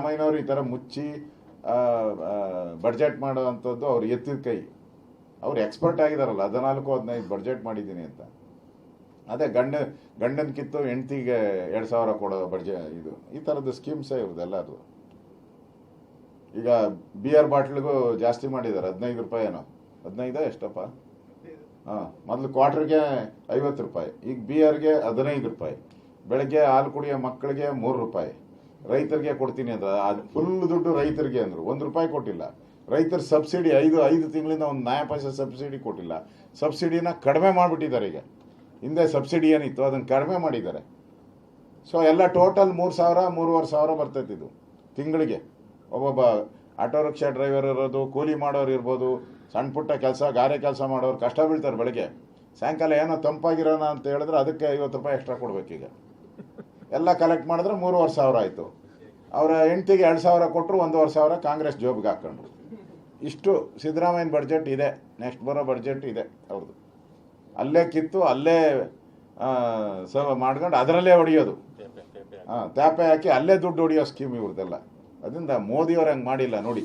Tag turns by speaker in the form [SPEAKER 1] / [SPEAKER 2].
[SPEAKER 1] ಸಿದ್ದರಾಮಯ್ಯನವರು ಈ ಥರ ಮುಚ್ಚಿ ಬಡ್ಜೆಟ್ ಮಾಡೋವಂಥದ್ದು ಅವ್ರು ಎತ್ತಿದ ಕೈ. ಅವ್ರು ಎಕ್ಸ್ಪರ್ಟ್ ಆಗಿದಾರಲ್ಲ, 14-15 ಬಡ್ಜೆಟ್ ಮಾಡಿದ್ದೀನಿ ಅಂತ. ಅದೇ ಗಂಡನ ಕಿತ್ತು ಹೆಂಡ್ತಿಗೆ 2,000 ಕೊಡೋ ಇದು ಈ ಥರದ್ದು ಸ್ಕೀಮ್ಸೇ ಇವ್ರದ್ದೆಲ್ಲದು. ಈಗ ಬಿಯರ್ ಬಾಟ್ಲಿಗೂ ಜಾಸ್ತಿ ಮಾಡಿದ್ದಾರೆ, 15 ರೂಪಾಯಿನೋ, 15 ಎಷ್ಟಪ್ಪ? ಹಾಂ, ಮೊದಲು ಕ್ವಾರ್ಟರ್ಗೆ 50 ರೂಪಾಯಿ, ಈಗ ಬಿಯರ್ಗೆ 15 ರೂಪಾಯಿ. ಬೆಳಗ್ಗೆ ಹಾಲು ಕುಡಿಯೋ ಮಕ್ಕಳಿಗೆ 3 ರೂಪಾಯಿ. ರೈತರಿಗೆ ಕೊಡ್ತೀನಿ ಅಂತ ಫುಲ್ ದುಡ್ಡು ರೈತರಿಗೆ ಅಂದರು, 1 ರೂಪಾಯಿ ಕೊಟ್ಟಿಲ್ಲ. ರೈತರ ಸಬ್ಸಿಡಿ 5 ತಿಂಗಳಿಂದ 1 ನಯ ಪೈಸೆ ಸಬ್ಸಿಡಿ ಕೊಟ್ಟಿಲ್ಲ. ಸಬ್ಸಿಡಿನ ಕಡಿಮೆ ಮಾಡಿಬಿಟ್ಟಿದ್ದಾರೆ. ಈಗ ಹಿಂದೆ ಸಬ್ಸಿಡಿ ಏನಿತ್ತು ಅದನ್ನು ಕಡಿಮೆ ಮಾಡಿದ್ದಾರೆ. ಸೊ ಎಲ್ಲ ಟೋಟಲ್ 3,000 3,500 ಬರ್ತೈತಿದ್ದು ತಿಂಗಳಿಗೆ. ಒಬ್ಬೊಬ್ಬ ಆಟೋ ರಿಕ್ಷಾ ಡ್ರೈವರ್ ಇರೋದು, ಕೂಲಿ ಮಾಡೋರು ಇರ್ಬೋದು, ಸಣ್ಣ ಪುಟ್ಟ ಕೆಲಸ ಗಾರೆ ಕೆಲಸ ಮಾಡೋರು ಕಷ್ಟ ಬೀಳ್ತಾರೆ. ಬೆಳಗ್ಗೆ ಸಾಯಂಕಾಲ ಏನೋ ತಂಪಾಗಿರೋಣ ಅಂತ ಹೇಳಿದ್ರೆ ಅದಕ್ಕೆ 50 ರೂಪಾಯಿ ಎಕ್ಸ್ಟ್ರಾ ಕೊಡ್ಬೇಕೀಗ. ಎಲ್ಲ ಕಲೆಕ್ಟ್ ಮಾಡಿದ್ರೆ 3,500 ಆಯಿತು. ಅವರ ಹೆಂಡ್ತಿಗೆ 2,000 ಕೊಟ್ಟರು, 1,500 ಕಾಂಗ್ರೆಸ್ ಜೋಬ್ಗೆ ಹಾಕ್ಕೊಂಡ್ರು. ಇಷ್ಟು ಸಿದ್ದರಾಮಯ್ಯನ ಬಡ್ಜೆಟ್ ಇದೆ. ನೆಕ್ಸ್ಟ್ ಬರೋ ಬಡ್ಜೆಟ್ ಇದೆ ಅವ್ರದ್ದು. ಅಲ್ಲೇ ಕಿತ್ತು ಅಲ್ಲೇ ಮಾಡ್ಕೊಂಡು ಅದರಲ್ಲೇ ಹೊಡೆಯೋದು. ತ್ಯಾಪೆ ಹಾಕಿ ಅಲ್ಲೇ ದುಡ್ಡು ಹೊಡೆಯೋ ಸ್ಕೀಮ್ ಇವ್ರದ್ದೆಲ್ಲ. ಅದರಿಂದ ಮೋದಿಯವ್ರು ಹಂಗೆ ಮಾಡಿಲ್ಲ ನೋಡಿ.